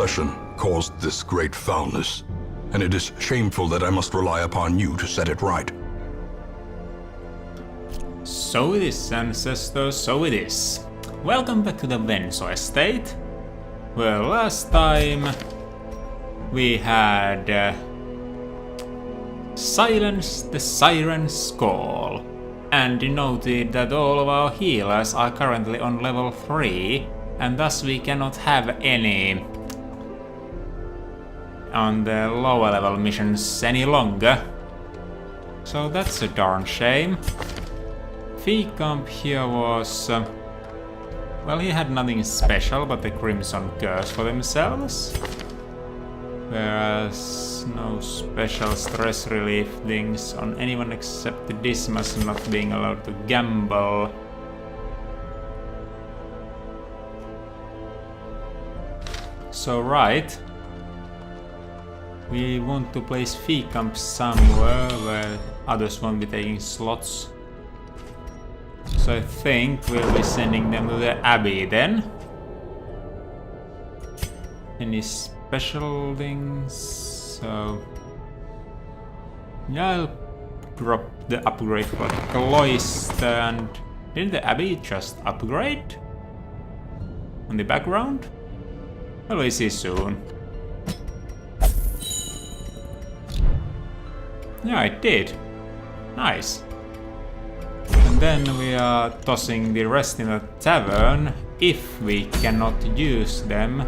possession caused this great foulness, and it is shameful that I must rely upon you to set it right. So it is, ancestors, so it is. Welcome back to the Venso estate. Well, last time we had silenced the siren's call and noted that all of our healers are currently on level 3 and thus we cannot have any on the lower level missions any longer. So that's a darn shame. Feecamp here was... well, he had nothing special but the Crimson Curse for themselves. Whereas no special stress relief things on anyone except the Dismas not being allowed to gamble. So right, we want to place Feecamp somewhere where others won't be taking slots. So I think we'll be sending them to the Abbey then. Any special things? So yeah, I'll drop the upgrade for Cloister. And didn't the Abbey just upgrade on the background? Well, we'll see soon. Yeah, it did. Nice. And then we are tossing the rest in the tavern if we cannot use them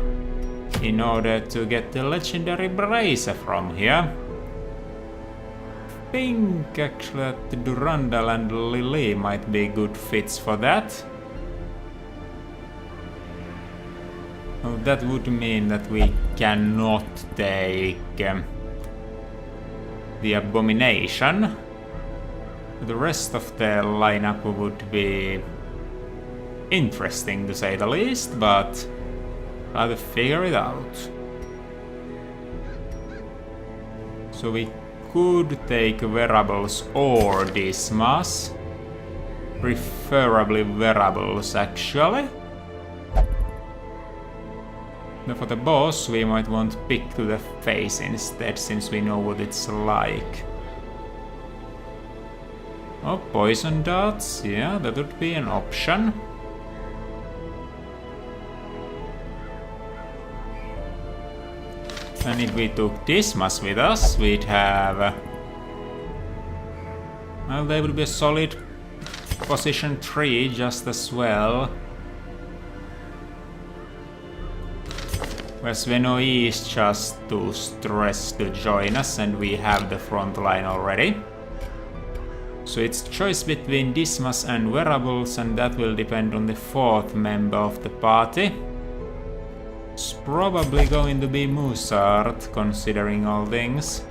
in order to get the legendary bracer from here. I think actually that Durandal and Lily might be good fits for that. Oh, that would mean that we cannot take the Abomination. The rest of the lineup would be interesting to say the least, but I'll have to figure it out. So we could take Wearables or Dismas. Preferably Wearables actually. But for the boss we might want Pick to the Face instead, since we know what it's like. Oh, poison darts, yeah, that would be an option. And if we took Dismas with us, we'd have... well, they would be a solid position 3 just as well. Whereas Venoi is just too stressed to join us and we have the front line already. So it's choice between Dismas and Wearables, and that will depend on the 4th member of the party. It's probably going to be Musart, considering all things.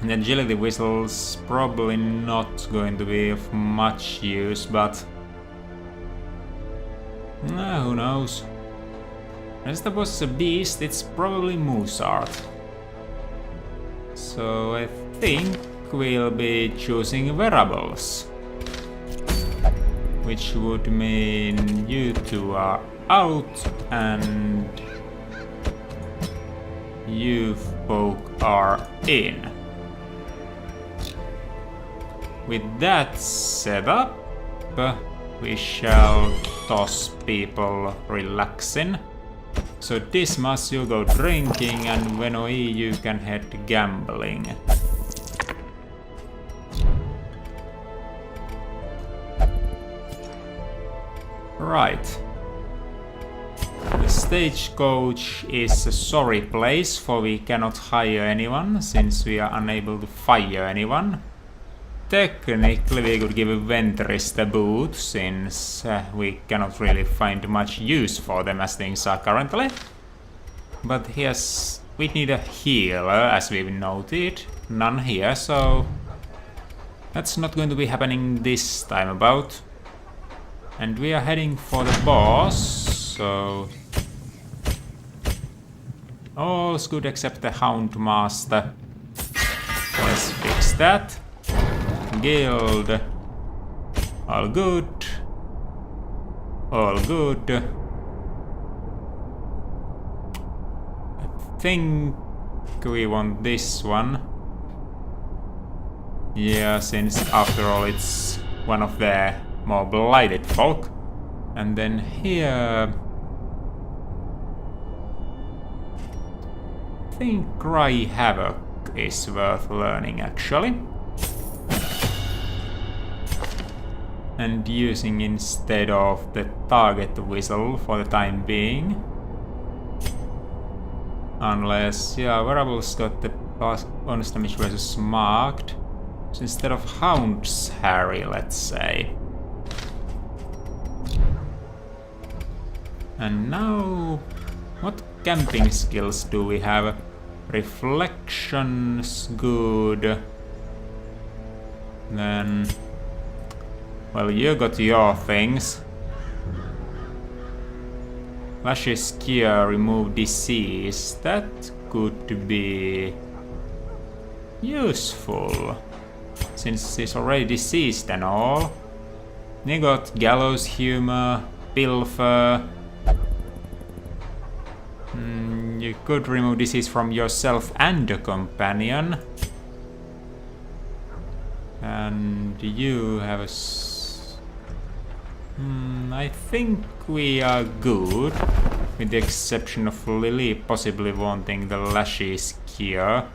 And Agility Whistle's probably not going to be of much use, but... who knows. As there was a beast, it's probably Musart. So I think we'll be choosing Wearables. Which would mean you two are out and you folk are in. With that set up, we shall toss people relaxing. So Dismas, you go drinking, and Venoi, you can head gambling. Right. The stagecoach is a sorry place, for we cannot hire anyone, since we are unable to fire anyone. Technically we could give Ventris the boot, since we cannot really find much use for them as things are currently. But here's... we need a healer, as we've noted. None here, so... that's not going to be happening this time about. And we are heading for the boss, so... all's good except the Houndmaster. Let's fix that. Guild. All good. All good. think we want this one. Yeah, since after all it's one of the more blighted folk. And then here... I think Cry Havoc is worth learning actually. And using instead of the target whistle for the time being. Unless, yeah, Variables got the bonus damage versus marked. So instead of Hound's Harry, let's say. And now, what camping skills do we have? Reflections, good. Then, well, you got your things. Lash's Cure, remove disease. That could be useful, since he's already deceased and all. You got Gallows Humor, Pilfer. You could remove disease from yourself and a companion. And you have a... I think we are good, with the exception of Lily possibly wanting the Lash's Cure.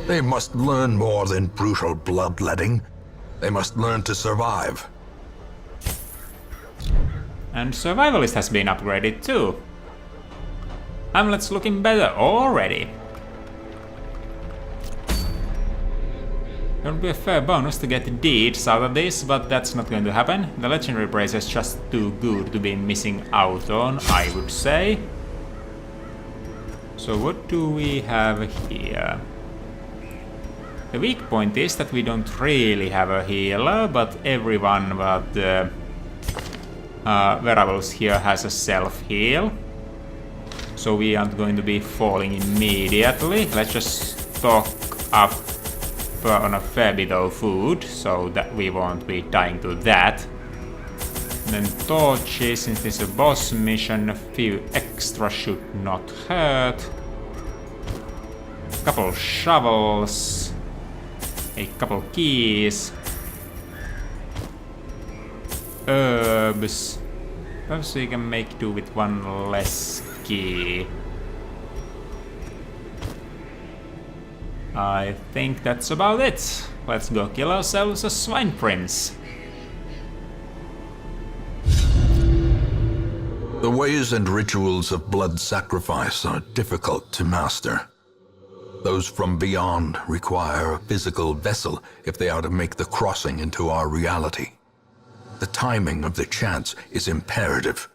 They must learn more than brutal bloodletting. They must learn to survive. And Survivalist has been upgraded too. Hamlet's looking better already. There would be a fair bonus to get deeds out of this, but that's not going to happen. The Legendary Bracer is just too good to be missing out on, I would say. So what do we have here? The weak point is that we don't really have a healer, but everyone but the Variables here has a self-heal. So we aren't going to be falling immediately. Let's just stock up on a fair bit of food, so that we won't be dying to that. And then torches, since it's a boss mission, a few extra should not hurt. A couple shovels. A couple keys. Herbs. Perhaps we can make do with one less key. I think that's about it. Let's go kill ourselves a swine prince. The ways and rituals of blood sacrifice are difficult to master. Those from beyond require a physical vessel if they are to make the crossing into our reality. The timing of the chants is imperative.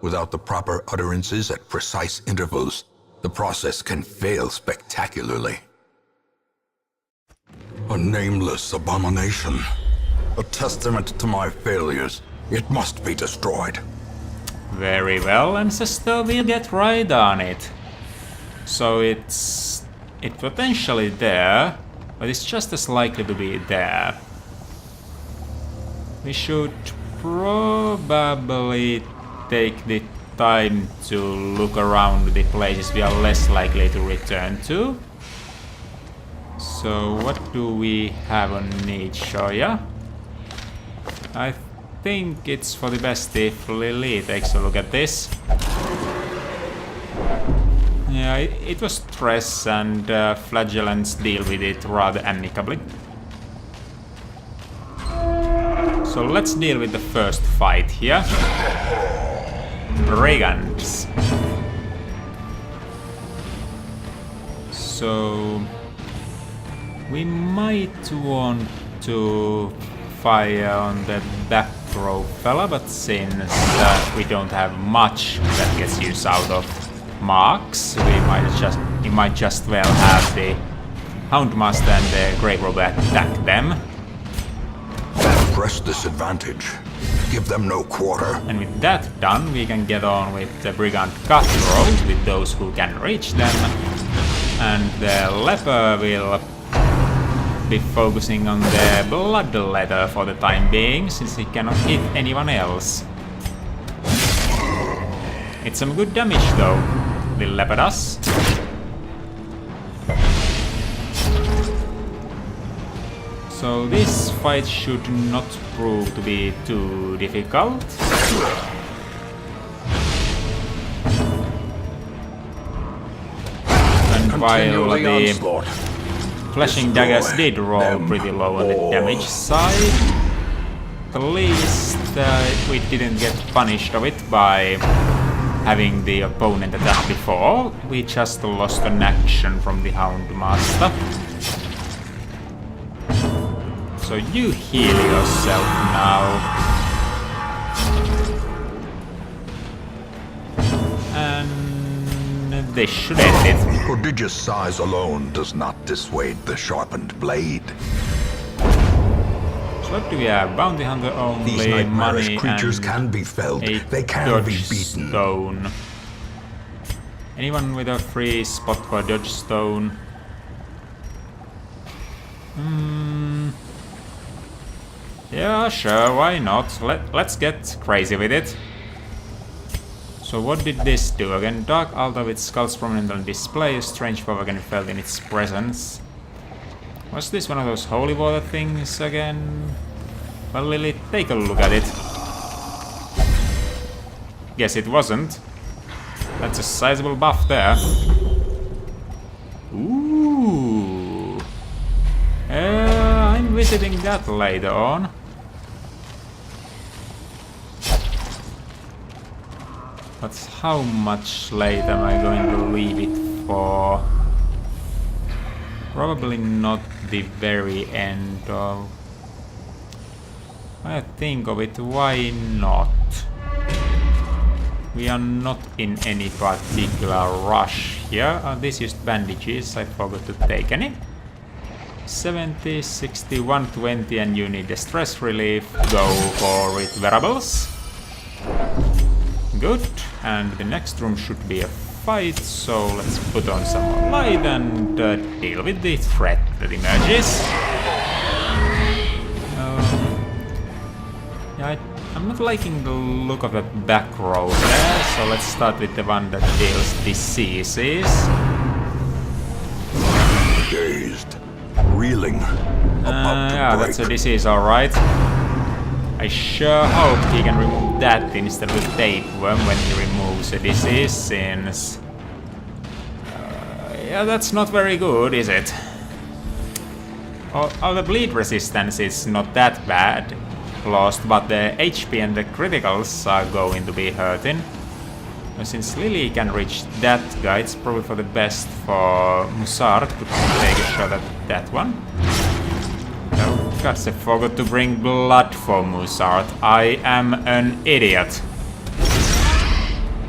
Without the proper utterances at precise intervals, the process can fail spectacularly. A nameless abomination. A testament to my failures. It must be destroyed. Very well, Ancestor, we'll get right on it. So it's potentially there, but it's just as likely to be there. We should probably take the time to look around the places we are less likely to return to. So what do we have on Nichoya? I think it's for the best if Lily takes a look at this. Yeah, it was stress, and flagellants deal with it rather amicably. So let's deal with the first fight here. Brigands. So we might want to fire on the back row fella, but since we don't have much that gets used out of marks, we might just well have the Houndmaster and the Grey Robe attack them. Press this advantage. Give them no quarter. And with that done, we can get on with the Brigand Cutthroat, with those who can reach them. And the Leper will be focusing on the Bloodletter for the time being, since he cannot hit anyone else. It's some good damage though. definitely leopard us. So this fight should not prove to be too difficult. And while the flashing daggers did roll pretty low on the damage side, at least we didn't get punished of it by having the opponent attack before. We just lost an action from the Houndmaster. So you heal yourself now. And this should end it. Prodigious size alone does not dissuade the sharpened blade. So what do we have? Bounty Hunter only, These nightmarish money, creatures and can be felled. They can dodge be beaten. stone. Anyone with a free spot for dodge stone? Yeah, sure, why not? Let's get crazy with it. So what did this do? Again, dark altar with skulls prominent on display, a strange foe again felt in its presence. Was this one of those holy water things again? Well, Lily, take a look at it. Guess it wasn't. That's a sizable buff there. Ooh. I'm visiting that later on. But how much later am I going to leave it for? Probably not the very end of... I think of it, why not? We are not in any particular rush here. This used bandages, I forgot to take any. 70, 60, 120 and you need the stress relief. Go for it, wearables. Good, and the next room should be a fight, so let's put on some more light and deal with the threat that emerges. Yeah, I'm not liking the look of the back row there, so let's start with the one that deals diseases. Dazed, reeling, about to Yeah, break. that's a disease, alright. I sure hope he can remove that instead of the tapeworm when he removes a disease, since... yeah, that's not very good, is it? Oh, the bleed resistance is not that bad lost, but the HP and the criticals are going to be hurting. Since Lily can reach that guy, it's probably for the best for Musard to take a shot at that one. Oh, gosh, I forgot to bring blood for Musard. I am an idiot.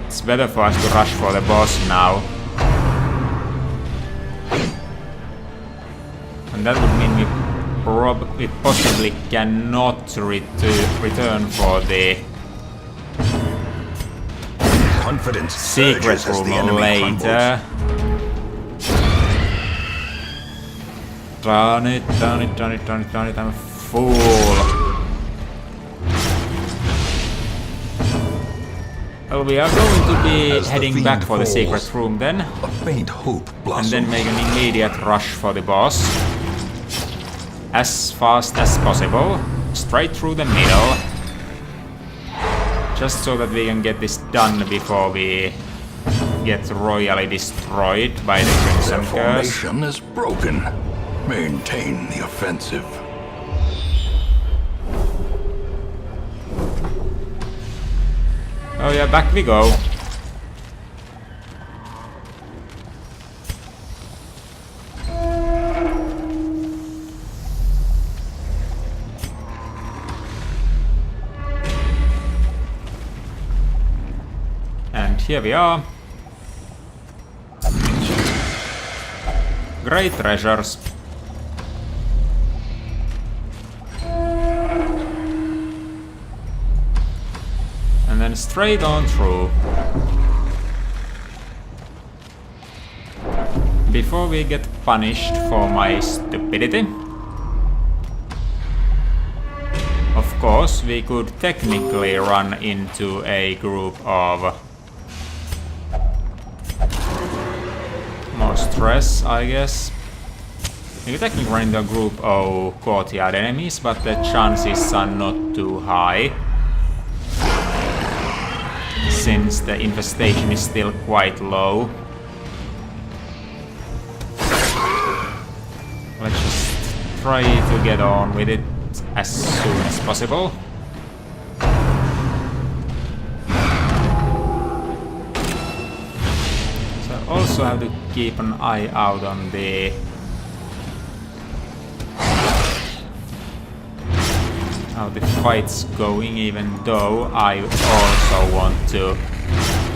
It's better for us to rush for the boss now. And that would mean we possibly cannot return for the Confidence secret surges as the room enemy later. Darn it, darn it, darn it, darn it, darn it, I'm a fool. Well, we are going to be As the heading fiend back for the falls, secret room then, A faint hope and blossoms. then make an immediate rush for the boss. As fast as possible, straight through the middle. Just so that we can get this done before we get royally destroyed by the Crimson Their Curse. formation is broken. Maintain the offensive. Oh yeah, back we go. And here we are. Great treasures. And then straight on through. Before we get punished for my stupidity. Of course, we could technically run into a group of more stress, I guess. You can technically run into a group of courtyard enemies, but the chances are not too high, since the infestation is still quite low. Let's just try to get on with it as soon as possible. So I also have to keep an eye out on the how the fight's going, even though I also want to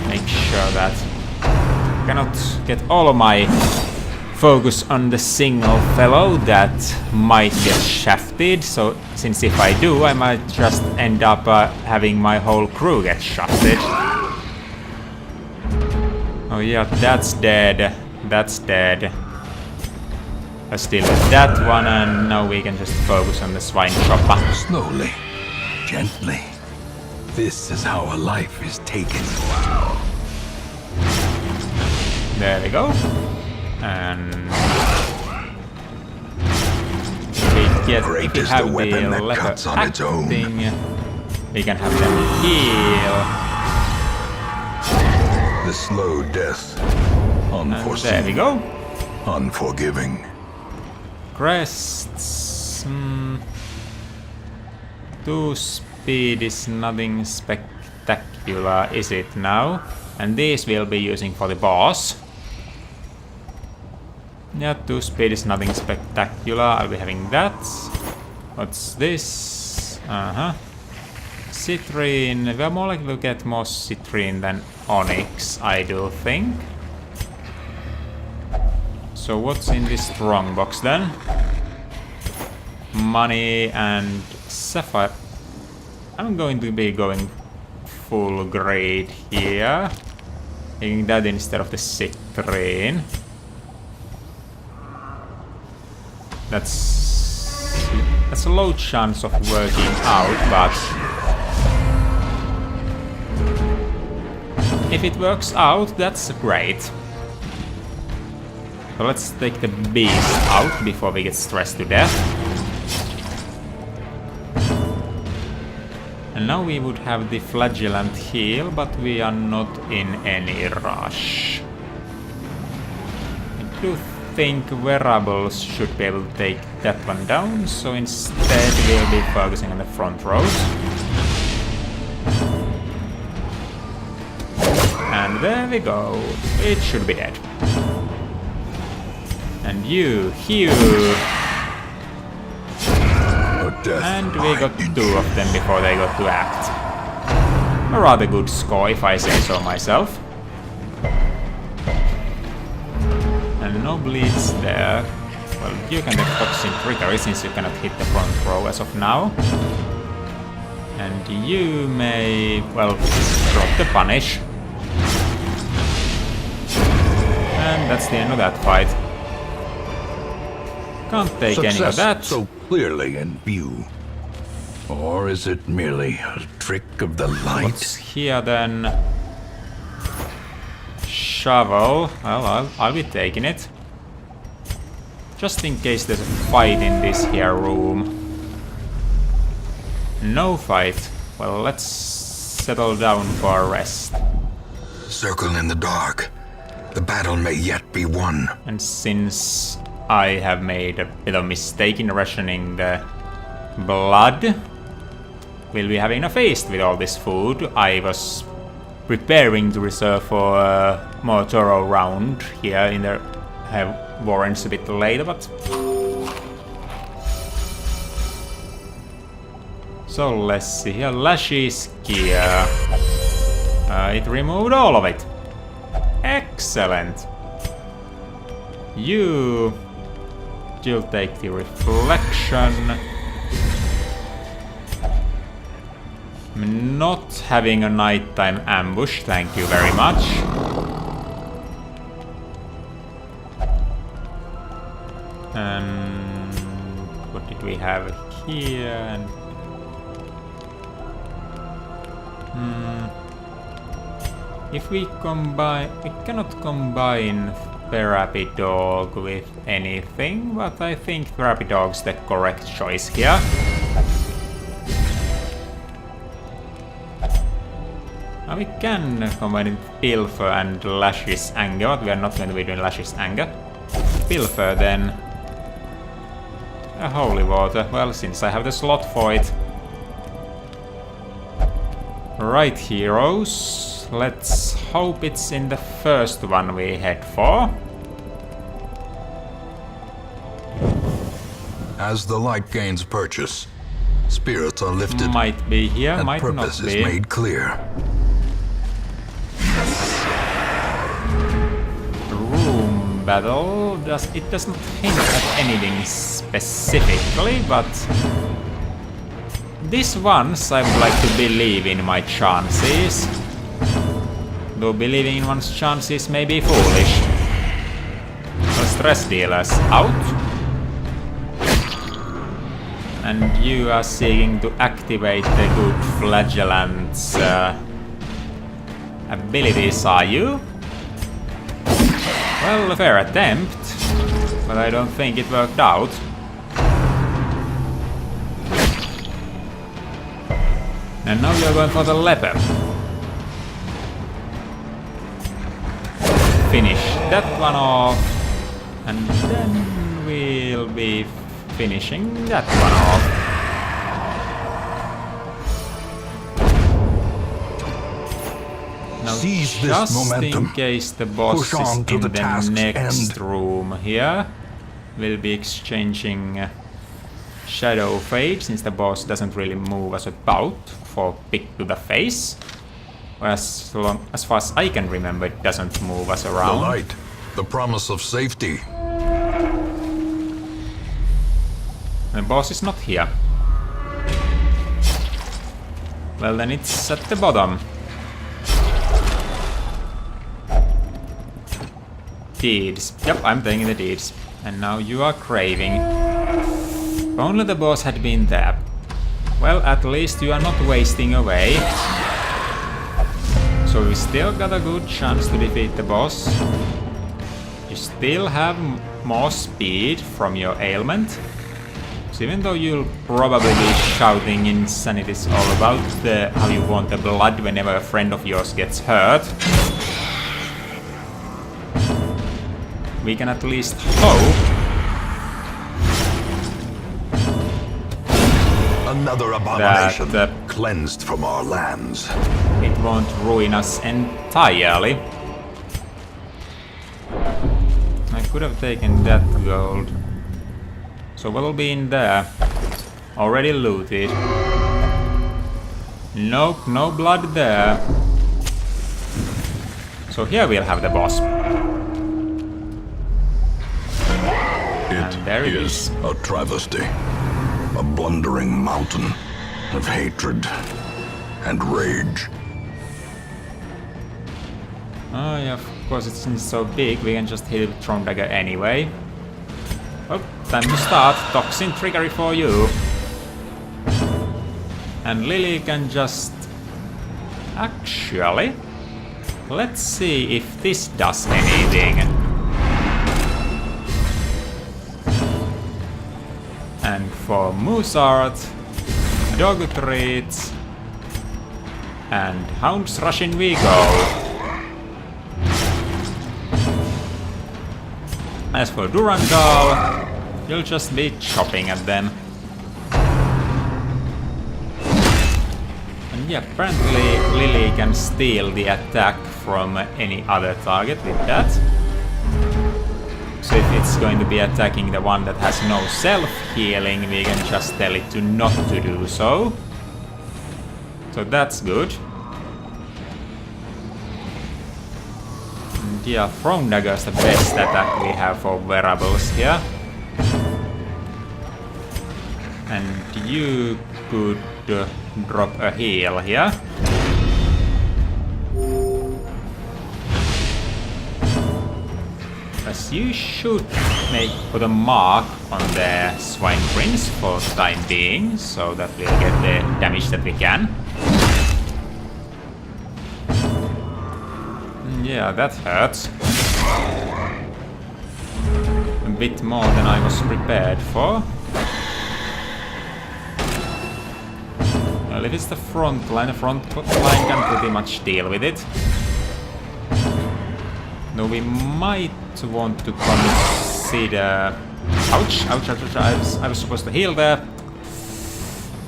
make sure that I cannot get all of my focus on the single fellow that might get shafted. So since if I do, I might just end up having my whole crew get shafted. Oh yeah, that's dead. That's dead. Let's deal with that one, and now we can just focus on the swine chopper. Slowly, gently. This is how a life is taken. There we go. And if we have the leper acting, we can have them heal. The slow death, unforeseen. There we go. Unforgiving. Crests. 2 speed is nothing spectacular, is it now? And these we'll be using for the boss. Yeah, 2 speed is nothing spectacular. I'll be having that. What's this? Citrine. We're more likely to get more citrine than onyx, I do think. So what's in this strong box then? Money and sapphire. I'm going to be going full grade here. Taking that instead of the citrine. That's a low chance of working out, but if it works out, that's great. So let's take the beast out before we get stressed to death. And now we would have the flagellant heal, but we are not in any rush. I do think wearables should be able to take that one down, so instead we'll be focusing on the front rows. And there we go. It should be dead. And you, Hugh. And we got 2 of them before they got to act. A rather good score, if I say so myself. And no bleeds there. Well, you can get toxin trickery since you cannot hit the front row as of now. And you may, well, drop the punish. And that's the end of that fight. Can't take Success any of that. So clearly in view. Or is it merely a trick of the light? What's here then? Shovel. Well, I'll be taking it. Just in case there's a fight in this here room. No fight. Well, let's settle down for a rest. Circle in the dark. The battle may yet be won. And since I have made a bit of mistake in rationing the blood, we'll be having a feast with all this food. I was preparing to reserve for a more thorough round here in the warrants a bit later, but... So let's see here. Lashes gear. It removed all of it. Excellent. You'll take the reflection. I'm not having a nighttime ambush, thank you very much. And what did we have here? And if we combine, we cannot combine therapy dog with anything, but I think therapy dog's the correct choice here. Now we can combine it with Pilfer and Lash's Anger, but we are not going to be doing Lash's Anger. Pilfer then. A Holy Water, well, since I have the slot for it. Right, heroes. Let's hope it's in the first one we head for. As the light gains purchase, spirits are lifted Might be here, and might purpose not is be. made clear. Room battle. It doesn't hint at anything specifically, but this once I would like to believe in my chances. Though believing in one's chances may be foolish. So stress dealers out. And you are seeking to activate the good flagellant's abilities, are you? Well, a fair attempt, but I don't think it worked out. And now you're going for the leper. Finish that one off, and then we'll be finishing that one off. Now, Seize this just momentum. in case the boss Push on is to in the the task's next end. room here, we'll be exchanging Shadow Fade, since the boss doesn't really move us about for pick to the face. As far as I can remember, it doesn't move us The around. light, the promise of safety. The boss is not here. Well, then it's at the bottom. Deeds. Yep, I'm taking the deeds. And now you are craving. If only the boss had been there. Well, at least you are not wasting away. So we still got a good chance to defeat the boss. You still have more speed from your ailment. So even though you'll probably be shouting insanities all about how you want the blood whenever a friend of yours gets hurt, we can at least hope Another abomination that cleansed from our lands. it won't ruin us entirely. I could have taken that gold. So what'll be in there? Already looted. Nope, no blood there. So here we'll have the boss. And there it is. A travesty. A blundering mountain of hatred and rage. Oh yeah, of course it's so big, we can just hit it with Throne Dagger anyway. Oh, time to start. Toxin trickery for you. And Lily can just... Actually... Let's see if this does anything. And for Musart, Dog Treats, and Hounds Rushing we go. As for Durandal, you'll just be chopping at them. And yeah, apparently Lily can steal the attack from any other target with that. So if it's going to be attacking the one that has no self-healing, we can just tell it to not to do so. So that's good. And yeah, Throne Dagger is the best attack we have for wearables here. And you could drop a heal here. As you should put a mark on the Swine Prince for the time being, so that we'll get the damage that we can. Yeah, that hurts. bit more than I was prepared for. Well, if it's the front line can pretty much deal with it. No, we might want to consider... Ouch, ouch, ouch, ouch, I was supposed to heal there.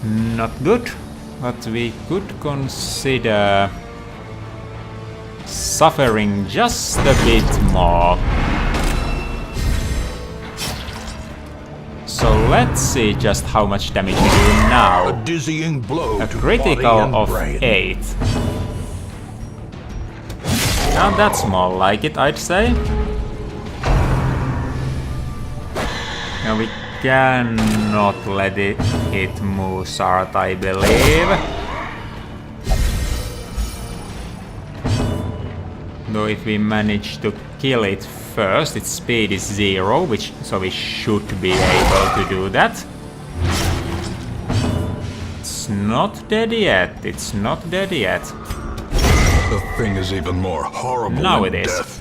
Not good, but we could consider suffering just a bit more. So let's see just how much damage we do now. A dizzying blow A to critical body and of brain. 8. Now that's more like it, I'd say. Now we cannot let it hit Musart, I believe. Though if we manage to kill it first, its speed is 0, so we should be able to do that. It's not dead yet, it's not dead yet. The thing is even more horrible Now than it is. death.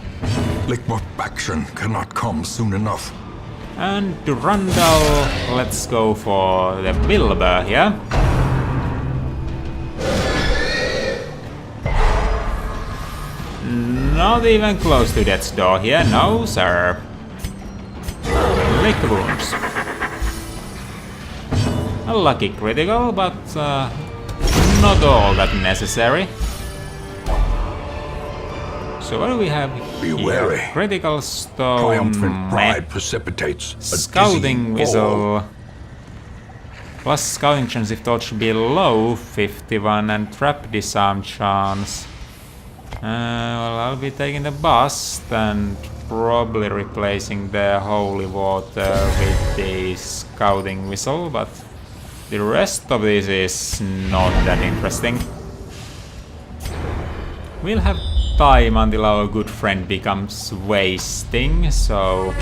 Liquefaction cannot come soon enough. And to Randall, let's go for the Wilbur here. Not even close to death's door here, no sir. Lick wounds. A lucky critical, but not all that necessary. So what do we have Be here? wary. Critical stone, Triumphant meh. pride precipitates a Scouting dizzying whistle. Plus scouting chance if torch below 51 and trap disarm chance. Well, I'll be taking the bust and probably replacing the holy water with the scouting whistle, but the rest of this is not that interesting. We'll have time until our good friend becomes wasting, so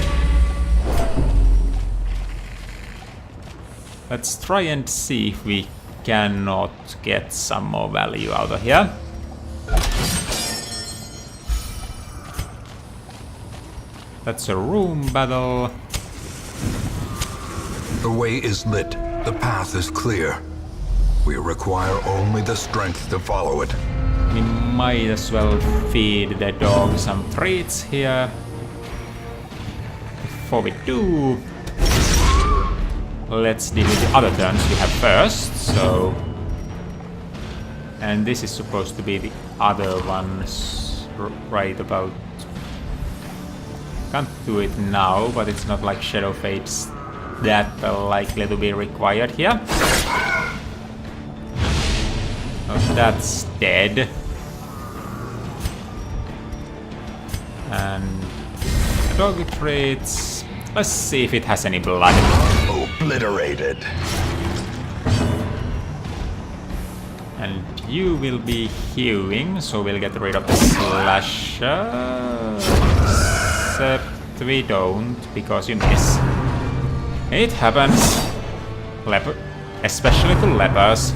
let's try and see if we cannot get some more value out of here. That's a room battle. The way is lit. The path is clear. We require only the strength to follow it. We might as well feed the dog some treats here. Before we do, let's deal with the other turns we have first, so... And this is supposed to be the other ones right about... Can't do it now, but it's not like Shadow Fate's that likely to be required here. Oh, that's dead. And dog treats. Let's see if it has any blood. Obliterated. And you will be hewing, so we'll get rid of the slasher. Except we don't, because you miss. It happens. Especially to lepers.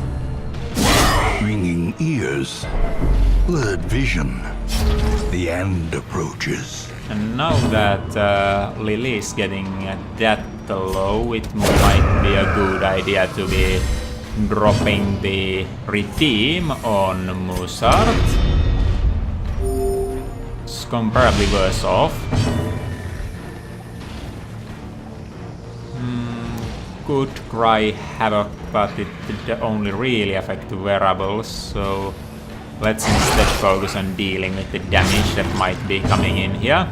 Ringing ears. Blurred vision. The end approaches. And now that Lily is getting that low, it might be a good idea to be dropping the redeem on Musart. It's comparably worse off. Could cry Havoc, but it only really affect the wearables, so let's instead focus on dealing with the damage that might be coming in here.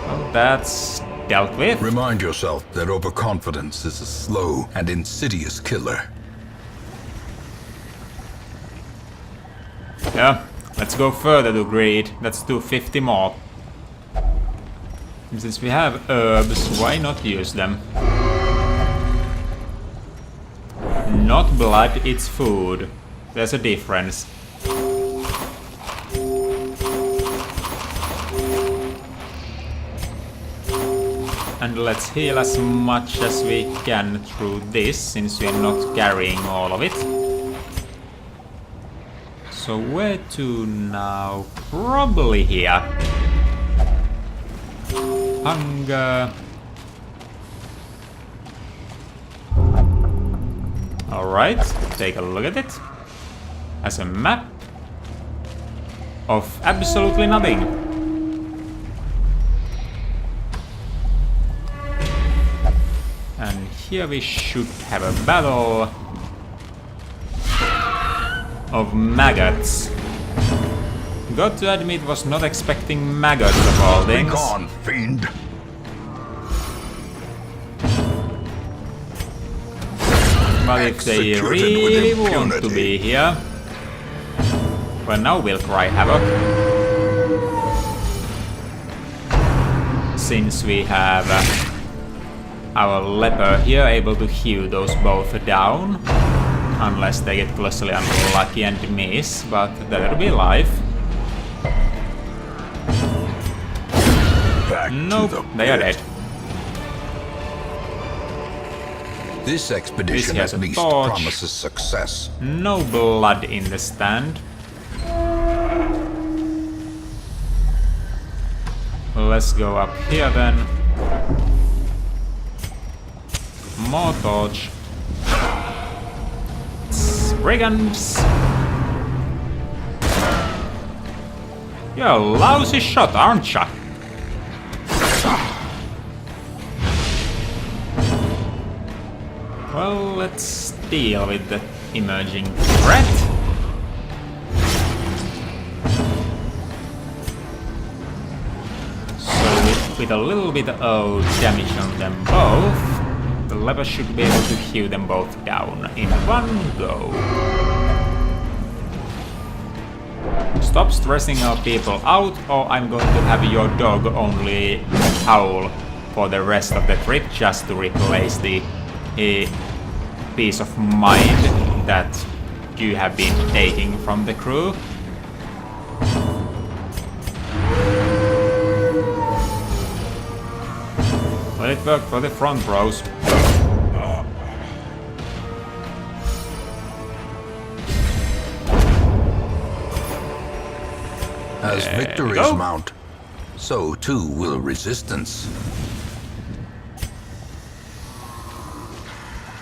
Well, that's dealt with. Remind yourself that overconfidence is a slow and insidious killer. Yeah, let's go further to greed. Let's do 50 more. And since we have herbs, why not use them? Not blood, it's food. There's a difference. And let's heal as much as we can through this, since we are not carrying all of it. So where to now? Probably here. Hunger. Alright, take a look at it. As a map of absolutely nothing. And here we should have a battle of maggots. Got to admit, was not expecting maggots of all things. Be gone, fiend! But if they Executed really with want to impunity. be here, well, now we'll cry havoc. Since we have our leper here able to heal those both down. Unless they get closely unlucky and miss, but that'll be life. Back Nope, to the they are pit. dead. This expedition has at a least torch. promises success. No blood in the stand. Let's go up here then. More torch. Brigands! You're a lousy shot, aren't ya? Well, let's deal with the emerging threat. So with a little bit of damage on them both, the lever should be able to heal them both down in one go. Stop stressing our people out, or I'm going to have your dog only howl for the rest of the trip just to replace the peace of mind that you have been taking from the crew. Well, it worked for the front rows. As There we victories go. mount, so too will resistance.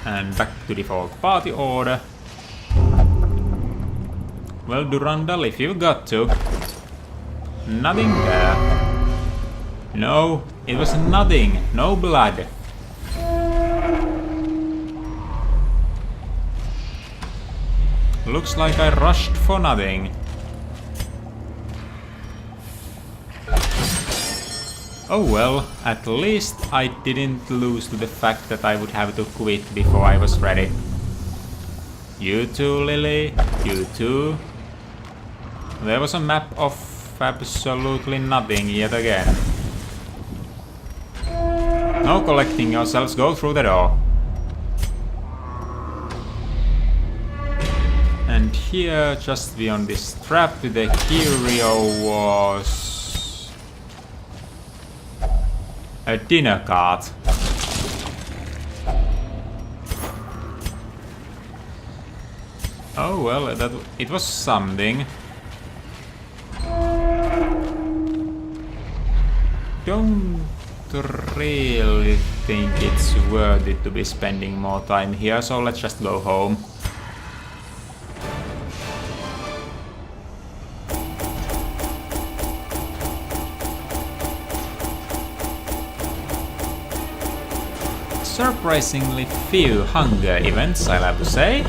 And back to default party order. Well, Durandal, if you've got to. Nothing there. No, it was nothing. No blood. Looks like I rushed for nothing. Oh well, at least I didn't lose to the fact that I would have to quit before I was ready. You too, Lily. You too. There was a map of absolutely nothing yet again. No collecting yourselves, go through the door. And here, just beyond this trap, the curio was a dinner cart. Oh well, it was something. Don't really think it's worth it to be spending more time here, so let's just go home. Surprisingly few hunger events, I'll have to say.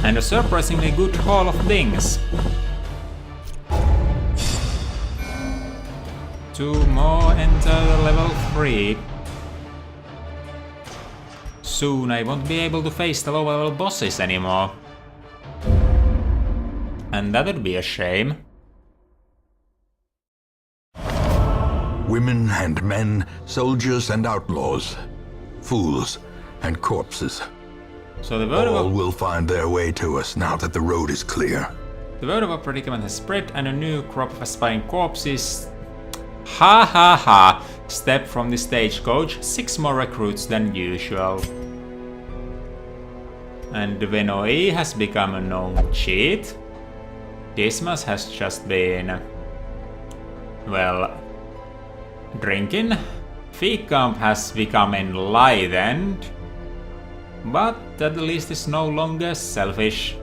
And a surprisingly good haul of things. 2 more enter level 3. Soon I won't be able to face the lower level bosses anymore. And that would be a shame. Women and men, soldiers and outlaws, fools and corpses. So the word All of will find their way to us now that the road is clear. the word of our predicament has spread, and a new crop of aspiring corpses. Ha ha ha! Step from the stagecoach, 6 more recruits than usual. And Venoi has become a known cheat. Dismas has just been, well, drinking. Feecamp has become enlightened, but at least is no longer selfish.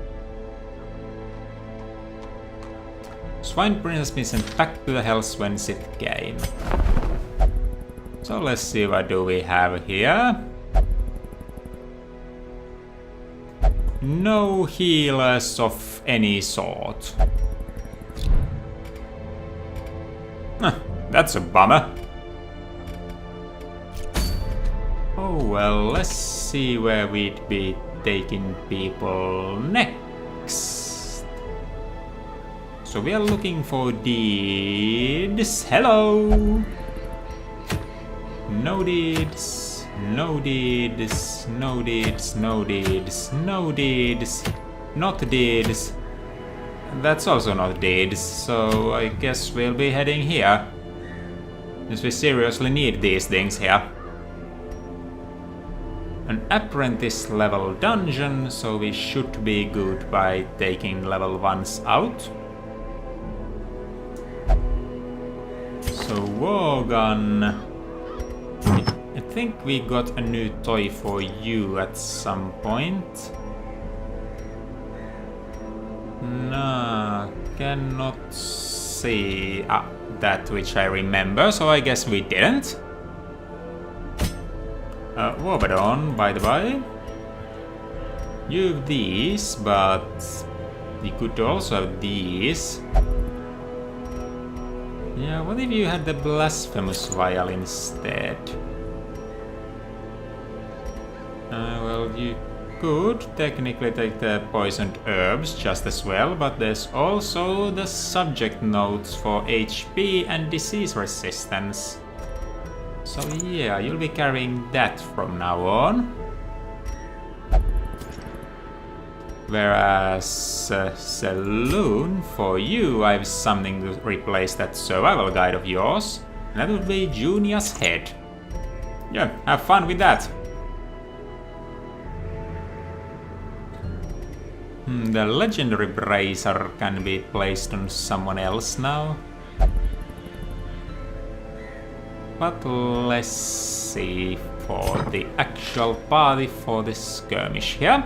Swine Prince has been sent back to the Hells whence it came. So let's see what do we have here. No healers of any sort. That's a bummer. Oh well, let's see where we'd be taking people next. So we are looking for deeds. Hello! No deeds, no deeds, no deeds, no deeds, no deeds, not deeds. That's also not deeds, so I guess we'll be heading here. Since we seriously need these things here. An apprentice level dungeon, so we should be good by taking level 1s out. So Wogan, I think we got a new toy for you at some point. No, cannot see that which I remember, so I guess we didn't. Wobadon, by the by. You have these, but you could also have these. Yeah, what if you had the Blasphemous Vial instead? Well, you could technically take the poisoned herbs just as well, but there's also the subject notes for HP and disease resistance. So yeah, you'll be carrying that from now on. Whereas Saloon, for you, I have something to replace that survival guide of yours. And that would be Junia's head. Yeah, have fun with that. The legendary bracer can be placed on someone else now. But let's see for the actual party for this skirmish here.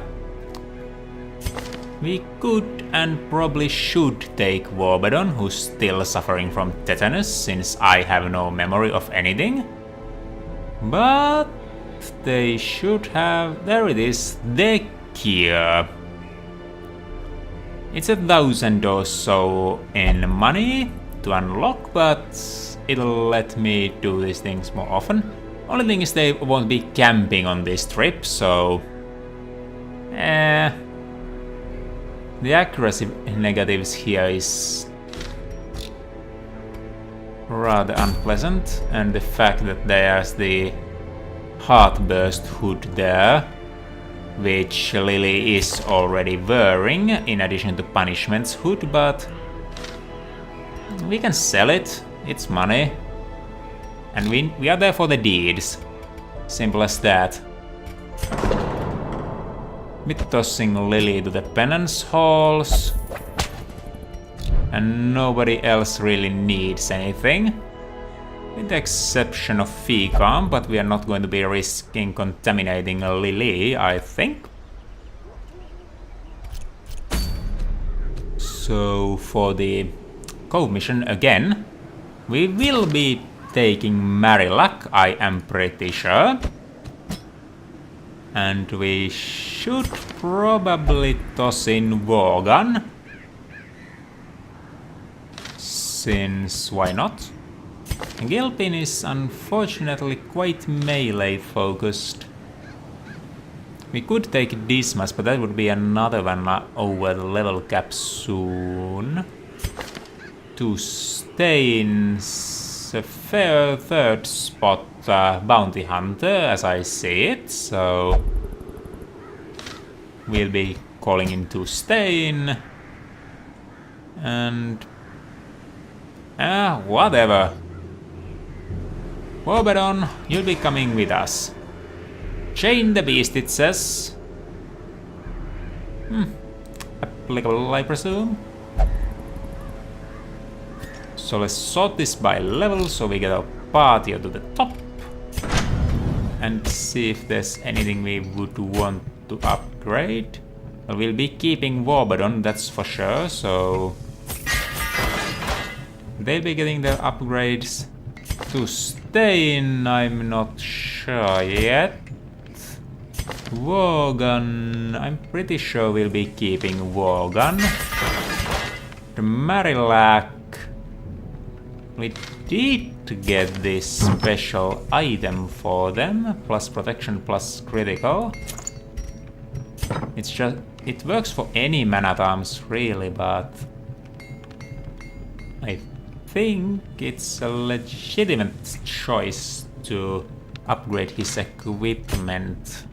We could and probably should take Warbadon, who's still suffering from tetanus, since I have no memory of anything. But they should have... there it is, the cure. It's 1,000 or so in money to unlock, but it'll let me do these things more often. Only thing is they won't be camping on this trip, so... the accuracy negatives here is rather unpleasant, and the fact that there's the Heartburst hood there, which Lily is already wearing, in addition to Punishment's hood, but we can sell it, it's money. And we are there for the deeds. Simple as that. With tossing Lily to the penance halls. And nobody else really needs anything. With the exception of Feecamp, but we are not going to be risking contaminating Lily, I think. So for the Cove mission again, we will be taking Marillac, I am pretty sure. And we should probably toss in Wogan. Since why not? Gilpin is unfortunately quite melee focused. We could take Dismas, but that would be another one over the level cap soon. To Stain's a fair third spot bounty hunter, as I see it, so we'll be calling into Stain. And whatever. Wobadon, you'll be coming with us. Chain the beast, it says. Applicable, I presume. So let's sort this by level so we get our party to the top. And see if there's anything we would want to upgrade. Well, we'll be keeping Warbadon, that's for sure, so they'll be getting their upgrades. To Stain, I'm not sure yet. Wargun, I'm pretty sure we'll be keeping Wargun. The Marillac, we did get this special item for them, plus protection plus critical. It's just, it works for any man-at-arms really, but I think it's a legitimate choice to upgrade his equipment.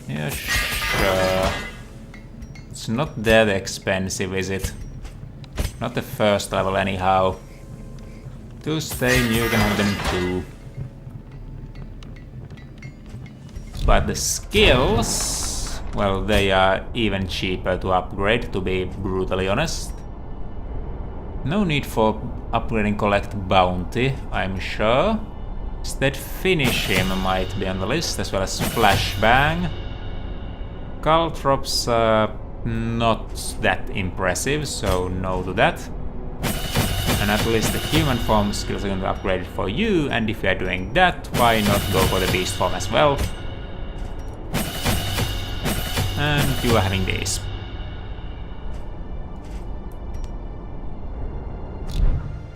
Yeah, sure. It's not that expensive, is it? Not the first level anyhow. To Stain, you can have them too. But the skills, well, they are even cheaper to upgrade, to be brutally honest. No need for upgrading Collect Bounty, I'm sure. Instead, Finish Him might be on the list, as well as Flashbang. Caltrops are not that impressive, so no to that. And at least the human form skills are going to be upgraded for you, and if you are doing that, why not go for the beast form as well? And you are having these.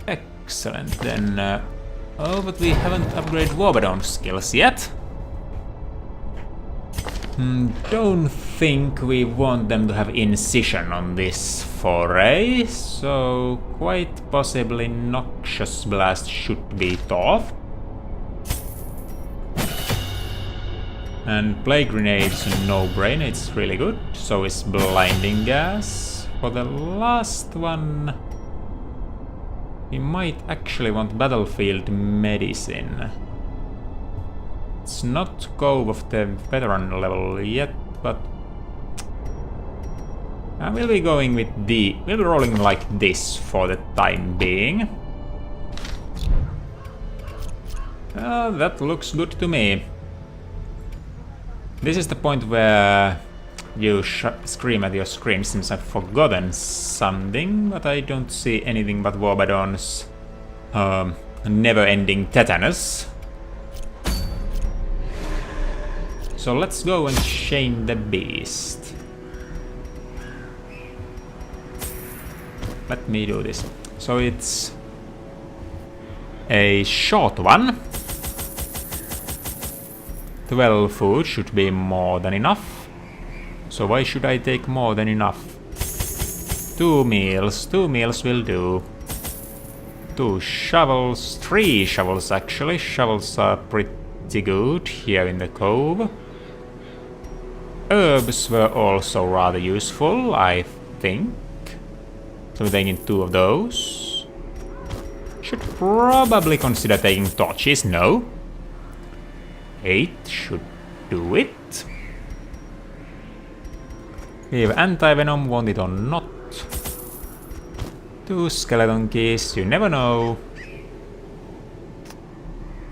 Excellent, then oh, but we haven't upgraded Warbadon's skills yet. Don't think we want them to have Incision on this foray, so quite possibly Noxious Blast should be tough. And Plague Grenade's a no-brainer, it's really good. So is Blinding Gas. For the last one, we might actually want Battlefield Medicine. It's not Cove of the Veteran level yet, but we'll be going with we'll be rolling like this for the time being. That looks good to me. This is the point where you scream at your screen since I've forgotten something, but I don't see anything but Warbadon's never-ending tetanus. So let's go and chain the beast. Let me do this. So it's a short one. 12 food should be more than enough. So why should I take more than enough? 2 meals. 2 meals will do. 2 shovels. 3 shovels actually. Shovels are pretty good here in the cove. Herbs were also rather useful, I think. So we're taking 2 of those. Should probably consider taking torches, no. 8 should do it. We have anti-venom, want it or not. 2 skeleton keys, you never know.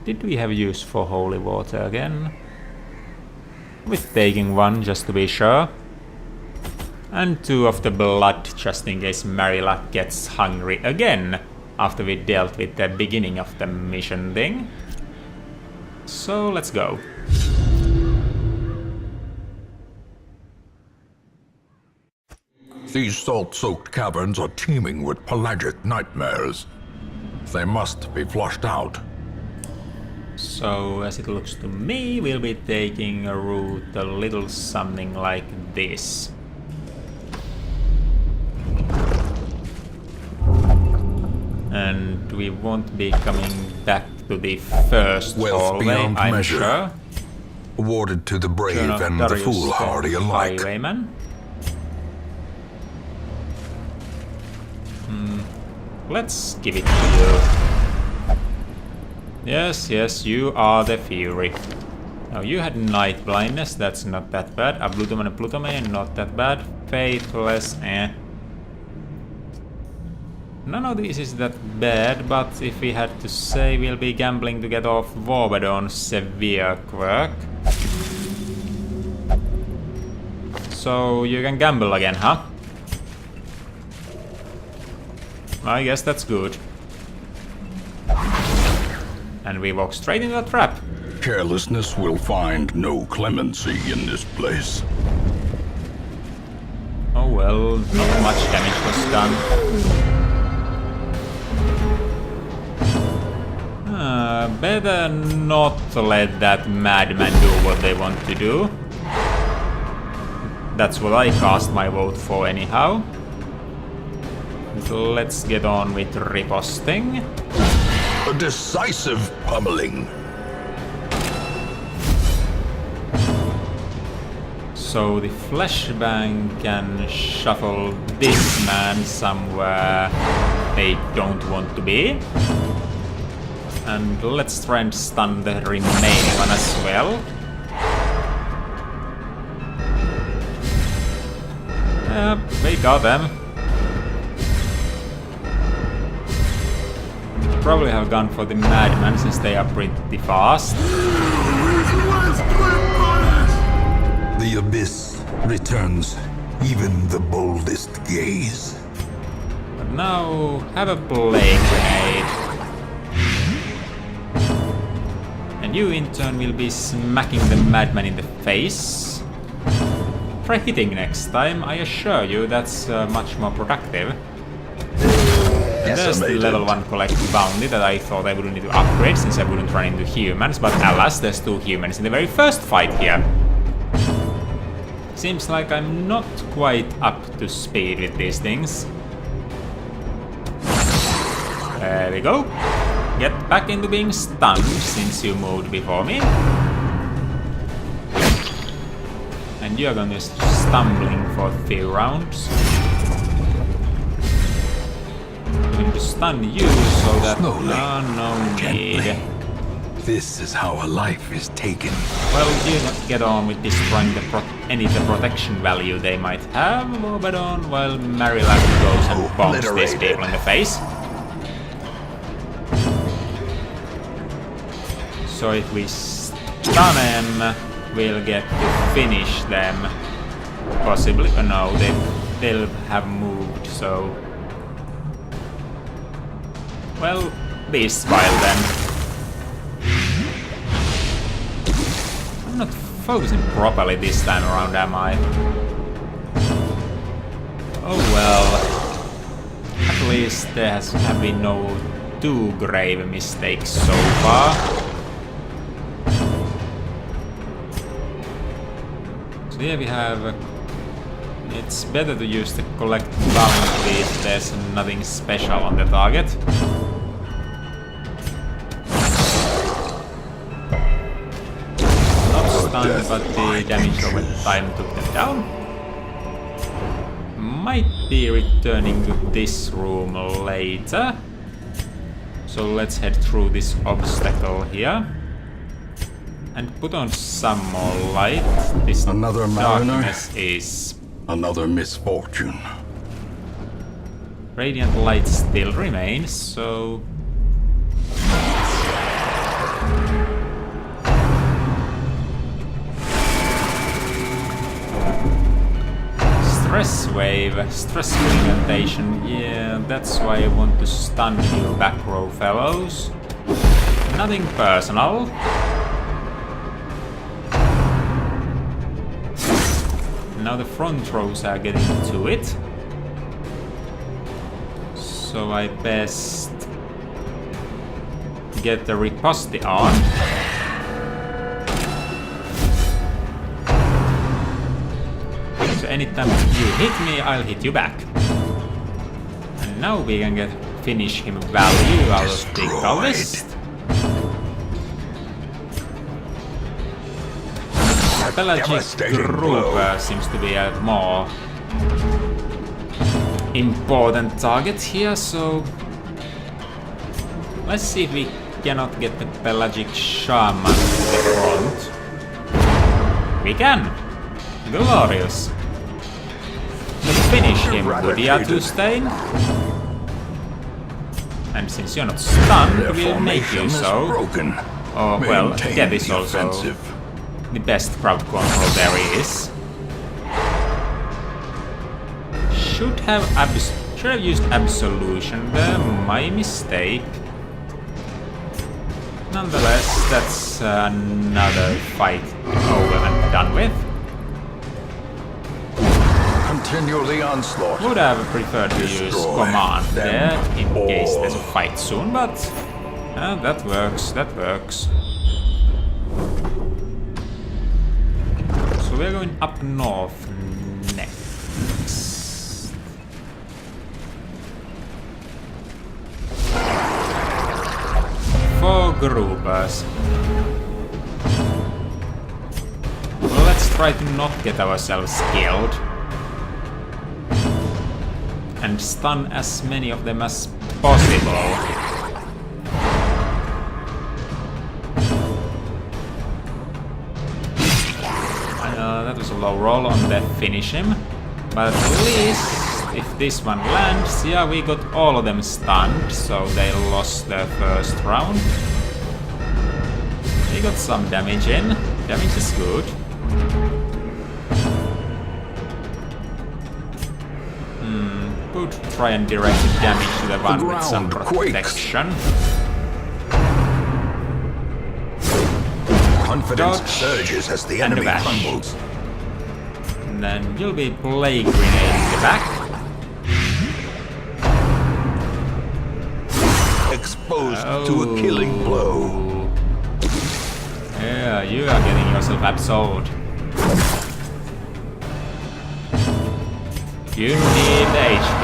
Did we have use for holy water again? With taking 1 just to be sure. And 2 of the blood just in case Marillac gets hungry again after we dealt with the beginning of the mission thing. So let's go. These salt-soaked caverns are teeming with pelagic nightmares. They must be flushed out. So, as it looks to me, we'll be taking a route a little something like this. And we won't be coming back to the first hallway, I'm sure. Awarded to the brave and the foolhardy alike. Highwayman. Let's give it to you. Yes, yes, you are the Fury. Now you had Night Blindness, that's not that bad. Ablutum and Plutome, not that bad. Faithless, eh. None of this is that bad, but if we had to say, we'll be gambling to get off Warbadon's severe quirk. So you can gamble again, huh? I guess that's good. And we walk straight into a trap. Carelessness will find no clemency in this place. Oh well, not much damage was done. Better not let that madman do what they want to do. That's what I cast my vote for anyhow. Let's get on with riposting. A decisive pummeling. So the flashbang can shuffle this man somewhere they don't want to be. And let's try and stun the remaining one as well. We got them. Probably have gone for the madman since they are pretty fast. The abyss returns even the boldest gaze. But now have a plague grenade. And you in turn will be smacking the madman in the face. Try hitting next time, I assure you that's much more productive. And there's the level 1 collect bounty that I thought I wouldn't need to upgrade since I wouldn't run into humans, but alas, there's 2 humans in the very first fight here. Seems like I'm not quite up to speed with these things. There we go. Get back into being stunned since you moved before me. And you're gonna just stumbling for a few rounds. I'm going to stun you so that no need. This is how a life is taken. Well, you get on with destroying any of the protection value they might have, Warbadon, while Maryland goes and bombs these people in the face. So if we stun them, we'll get to finish them. Possibly, but no, they'll have moved, so... Well, this while then. I'm not focusing properly this time around, am I? Oh well. At least there have been no too grave mistakes so far. So here we have... It's better to use the collect bounty if there's nothing special on the target. Stunned, but the damage over time took them down. Might be returning to this room later. So let's head through this obstacle here. And put on some more light. This Another mariner? darkness is... Another misfortune. Radiant light still remains, so... Stress wave, stress fragmentation, yeah, that's why I want to stun you back row fellows. Nothing personal. Now the front rows are getting to it. So I best get the riposte on. So anytime you hit me, I'll hit you back. And now we can finish him value out of the cultist. Pelagic Grouper seems to be a more important target here, so let's see if we cannot get the Pelagic Shaman to the front. We can! Glorious! Let's finish him, Woodya to Stain. And since you're not stunned, Their we'll make formation you is so. broken. Oh, well, Maintain death is the also offensive. the best crowd control there is. Should have used Absolution there, my mistake. Nonetheless, that's another fight over and done with. Continue the onslaught. Would have preferred to use Destroy command them there in case there's a all. fight soon, but that works, that works. So we're going up north next. For groupers. Let's try to not get ourselves killed. And stun as many of them as possible. That was a low roll on the finish him. But at least if this one lands, yeah, we got all of them stunned, so they lost their first round. We got some damage in. Damage is good. Could try and direct damage to the one with some ground quakes. protection. Confidence Dodge surges as the and enemy bash. crumbles. And then you'll be plague grenade in the back. Exposed to a killing blow. Yeah, you are getting yourself absolved. You need HP.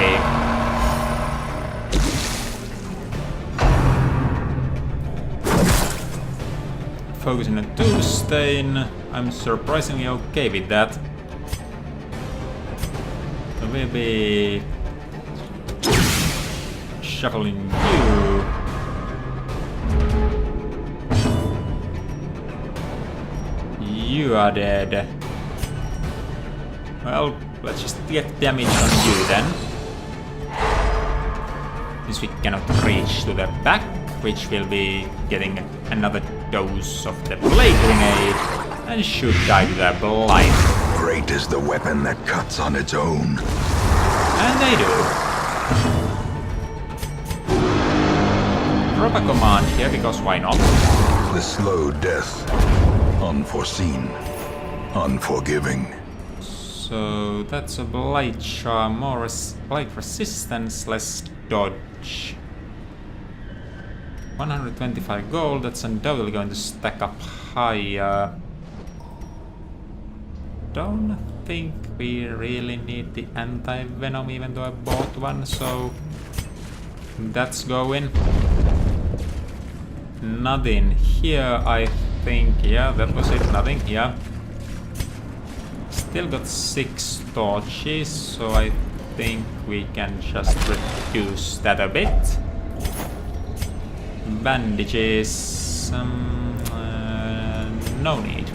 Focusing on 2 stain. I'm surprisingly okay with that. We'll be shuffling you. You are dead. Well, let's just get damage on you then. Since we cannot reach to the back, which will be getting another dose of the plague grenade and should die to their blight. Great is the weapon that cuts on its own. And they do. Drop a command here, because why not? The slow death. Unforeseen. Unforgiving. So that's a blight charm, more blight resistance, less dodge. 125 gold, that's undoubtedly going to stack up higher. Don't think we really need the anti-venom, even though I bought one, so that's going. Nothing here, I think. Yeah, that was it, nothing here. Still got 6 torches, so I think we can just reduce that a bit. Bandages, no need.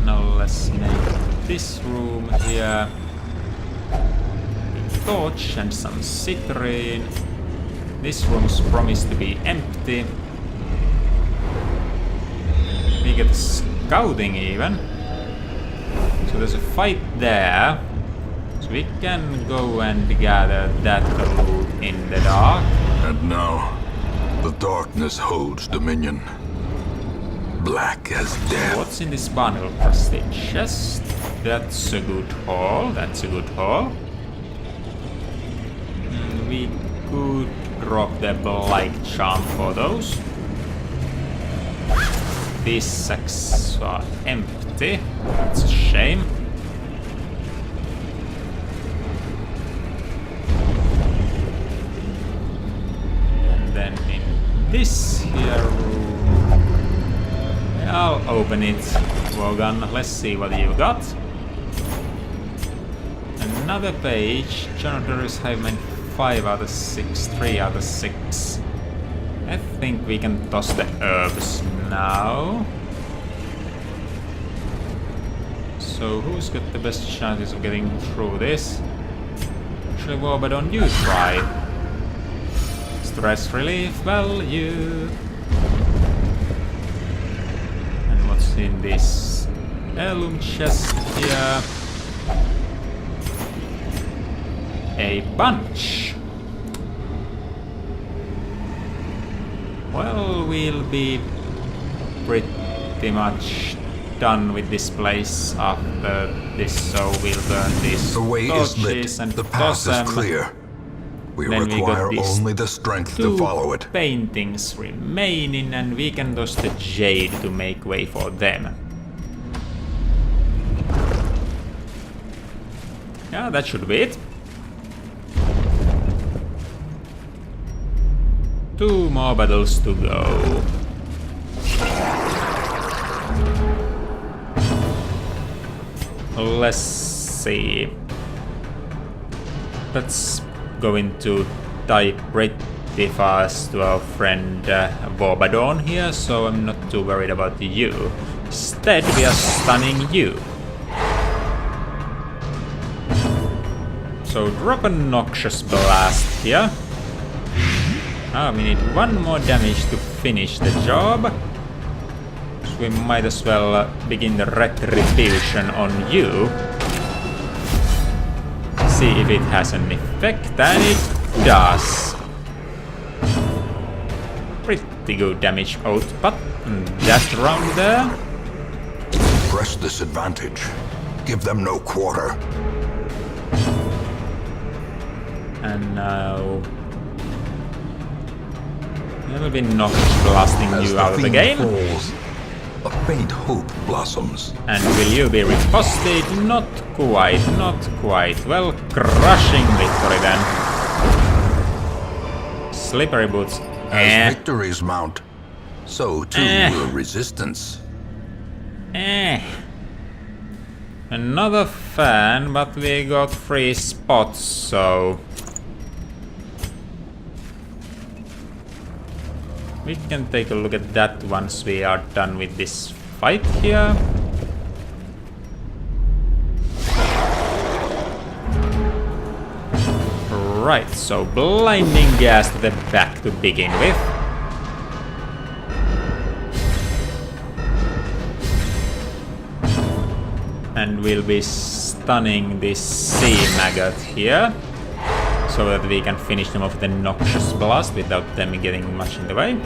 Now let's make this room here a torch and some citrine. This room's promised to be empty. We get scouting even. So there's a fight there. So we can go and gather that loot in the dark. And now, the darkness holds dominion. Black as death. What's in this bundle? Prestige chest. That's a good haul. That's a good haul. We could drop the blight charm for those. These sacks are empty. That's a shame. And then in this here room, I'll open it. Wogan, let's see what you got. Another page. Jonathan's Hiveman 5 out of 6, 3 out of 6. I think we can toss the herbs now. So who's got the best chances of getting through this? Actually, Warbadon, you try. Stress relief value. And what's in this heirloom chest here? A bunch. Well, we'll be pretty much done with this place after this, so we'll burn these The way is lit. torches and The toss path is them. clear. We Then we require got these only the strength to Two follow it. paintings remaining, and we can toss the jade to make way for them. Yeah, that should be it. 2 more battles to go. Let's see. Let's go into type pretty fast to our friend Warbadon here, so I'm not too worried about you. Instead, we are stunning you. So drop a noxious blast here. Ah, we need 1 more damage to finish the job. So we might as well begin the retribution on you. See if it has an effect, and it does. Pretty good damage output in that round there. Press this advantage. Give them no quarter. And now there will be Noxious blasting As you out of the game. falls, a faint hope blossoms. And will you be riposted? Not quite, not quite. Well, crushing victory then. Slippery boots. As victories mount, so too will resistance. Another fan, but we got 3 spots, so we can take a look at that once we are done with this fight here. Right, so blinding gas to the back to begin with. And we'll be stunning this sea maggot here, so that we can finish them off with a noxious blast without them getting much in the way.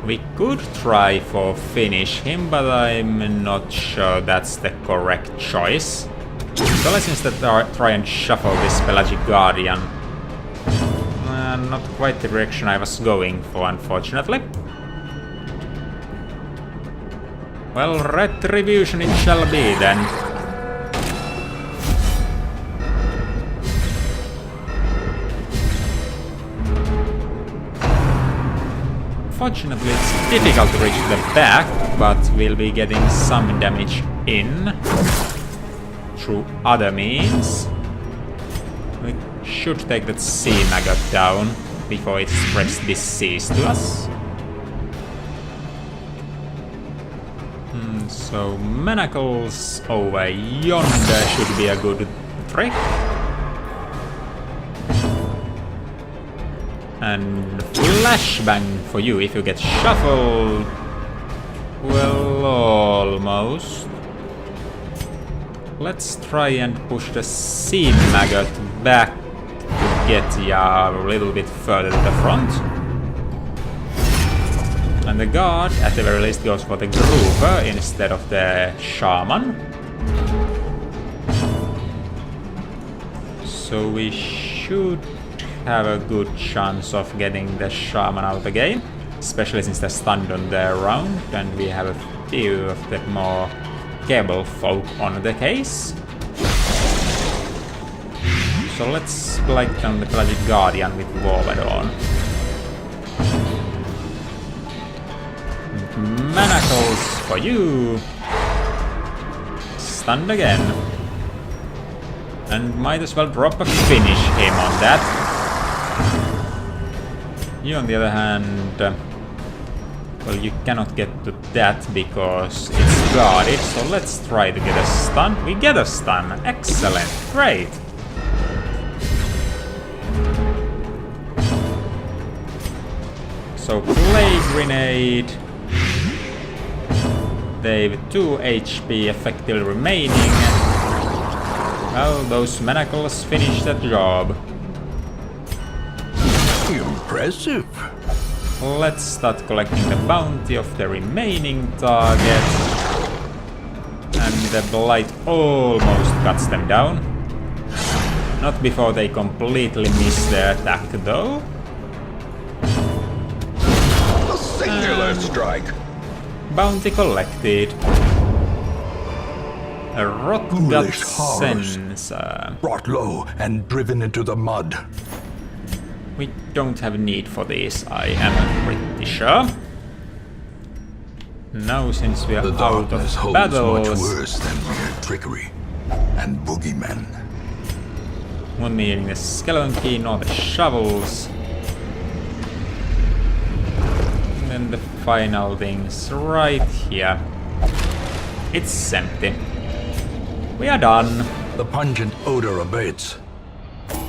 We could try for finish him, but I'm not sure that's the correct choice. So let's instead try and shuffle this Pelagic Guardian. Not quite the direction I was going for, unfortunately. Well, retribution it shall be then. Fortunately, it's difficult to reach the back, but we'll be getting some damage in through other means. We should take that sea maggot down before it spreads disease to us. So manacles over yonder should be a good trick. And flashbang for you if you get shuffled. Well, almost. Let's try and push the sea maggot back to get ya a little bit further to the front. And the guard, at the very least, goes for the grouper instead of the shaman. So we should have a good chance of getting the shaman out again, especially since they're stunned on their round, and we have a few of the more cable folk on the case. So let's blight down the Pelagic Guardian with Warbadon. Manacles for you! Stunned again. And might as well drop a finish him on that. You, on the other hand, Well, you cannot get to that because it's guarded, so let's try to get a stun. We get a stun! Excellent! Great! So, Plague Grenade. They've 2 HP effectively remaining. Well, those manacles finish the job. Impressive. Let's start collecting the bounty of the remaining target. And the blight almost cuts them down. Not before they completely miss their attack though. A singular strike. Bounty collected. A Rotgut Foolish horrors. sensor. Brought low and driven into the mud. We don't have need for these, I am pretty sure. Now, since we are The out darkness of holds battles, much worse than mere trickery and boogeymen. we're needing the skeleton key, nor the shovels. And then the final things right here. It's empty. We are done. The pungent odor abates.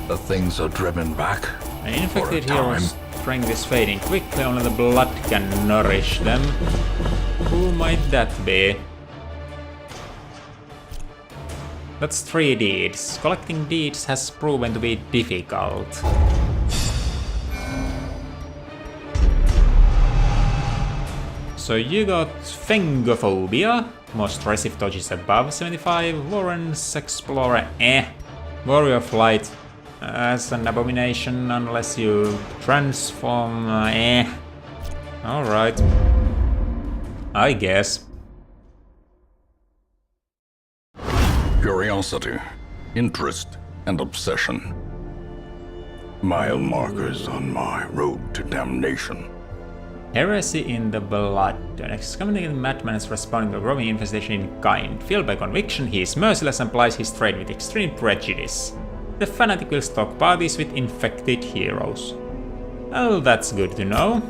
The things are driven back. An infected for a time. hero's strength is fading quickly, only the blood can nourish them. Who might that be? That's 3 deeds. Collecting deeds has proven to be difficult. So you got Fengophobia, most aggressive dodges above 75, Warren's Explorer, Warrior Flight, as an abomination unless you transform, Alright. I guess. Curiosity, interest, and obsession. Mile markers on my road to damnation. Heresy in the blood. An excommunicated madman is responding to a growing infestation in kind. Filled by conviction, he is merciless and plies his trade with extreme prejudice. The fanatic will stock parties with infected heroes. Well, that's good to know.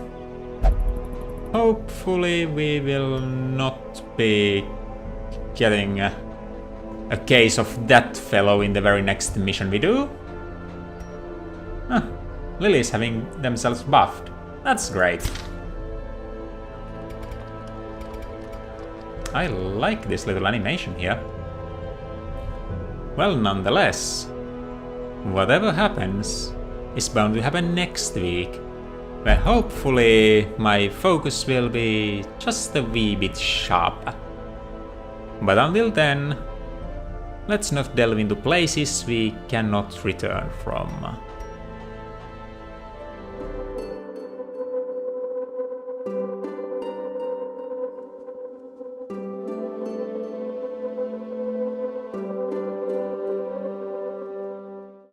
Hopefully we will not be getting a case of that fellow in the very next mission we do. Lily's having themselves buffed. That's great. I like this little animation here. Well, nonetheless, whatever happens is bound to happen next week, where hopefully my focus will be just a wee bit sharper. But until then, let's not delve into places we cannot return from.